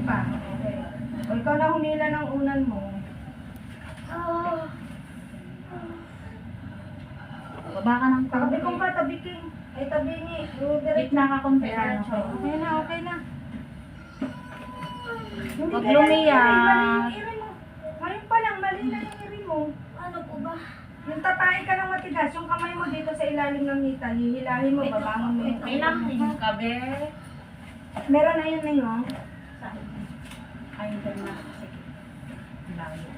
pa. Okay. O ikaw na humila ng unan mo. Baba ka ng Tabi ko pa, tabi king. Ay, tabi ni. Gitna ka kung pera. Okay na, okay na. Hindi Pag kaya lumiyak. mali yung iri mo. Ngayon pa lang, mali na yung iri mo. Ano po ba? Yung tatay ka ng matigas, yung kamay mo dito sa ilalim ng ngita, hihilahin mo, babangon mo yung Kailangan yung kabe. Meron na yun na yun. Ay, hindi na. Sige. Layo.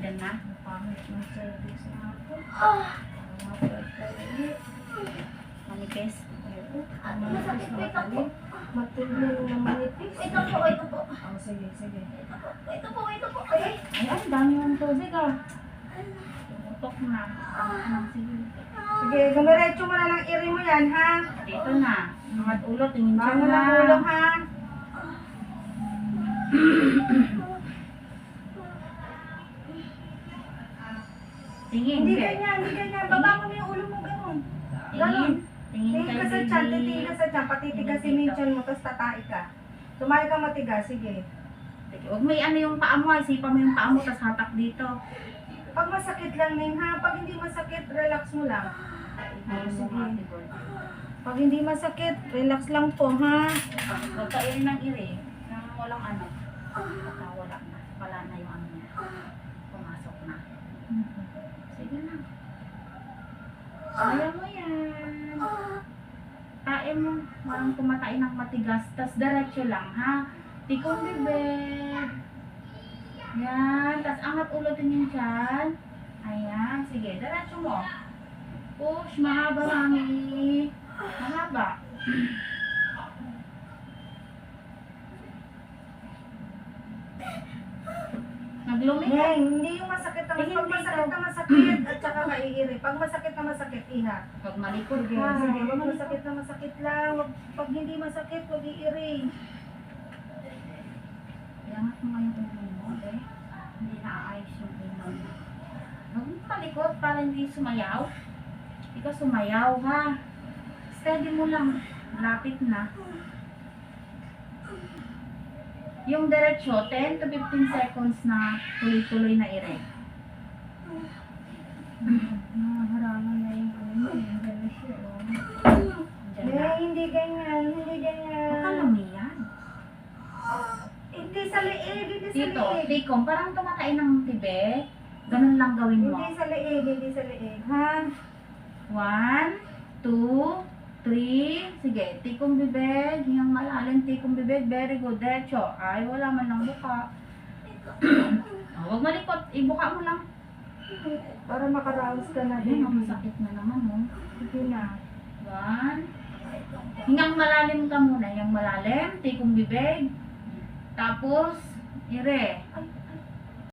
Yan na. Pangit ng service na ako. Manipis. Masakit po ito po. Matulog na manipis. Ito po, ito po. Oh, sige, sige. Ito po, ito po. Ay, Ay, ang dami yung tubig ah. Tumutok na. Sige. Sige, gumiretso mo na lang iri mo yan, ha? Dito na. Mga ulo, tingin siya Bangon na. ang ulo, ha? Tingin. Hindi ganyan, hindi ganyan. Babangon mo yung ulo mo, ganun. Ganon. Tingin Tingin ka sa kayo, tiyan, baby. titingin ka sa tiyan, patitigasin mo yung tiyan mo, tapos tatay ka. Tumayo ka matigas, sige. Sige, huwag may ano yung paa mo, isipan mo yung paa mo, tapos hatak dito. Pag masakit lang, Ning, ha? Pag hindi masakit, relax mo lang. Ayun mo sige. mga tibol. Pag hindi masakit, relax lang po, ha? Huwag ka iri ng iri. Nang walang ano. Baka wala na. Wala na yung ano niya. Pumasok na. Sige na. Kaya mo yan. Tae mo. Walang tumatain ng matigas. Tas diretso lang, ha? Tikong bibig. Yan. Tas angat ulotin yung tiyan. Ayan. Sige, diretso mo. Push. Mahaba, mami. Mahaba. Naglumi ka. Ning, hindi yung masakit na Tingin pag dito. masakit na masakit, at saka maiiri. Pag masakit na masakit, iha. Pag malikod Sige, ka. sige, wag masakit na masakit lang. Pag hindi masakit, wag iiri. Iangat mo yung ulo mo, okay? Hindi naaayos yung ulo mo. Huwag mo palikod para hindi sumayaw. Ikaw sumayaw, ha? Steady mo lang. Lapit na. Yung diretsyo, 10 to 15 seconds na tuloy-tuloy na ire. Harangan na yung ano mo, yung gano'n siya. Diyan na. Hindi ganyan, hindi ganyan. Baka lumiyan. Hindi sa leeg, hindi sa Dito, leeg. tikom, parang tumatay ng tibe. Ganun lang gawin mo. Hindi sa leeg, hindi sa leeg. Ha? 1, 2, 3. Sige, tikong bibig. Hingang malalim, tikong bibig. Very good. Diretso. Ay, wala man lang buka. Huwag malikot. Ibuka mo lang. Para makaraos ka na Ayun, din. ang masakit na naman, oh. Sige na. 1. Hingang malalim ka muna. Hingang malalim, tikong bibig. Tapos, ire. Ay,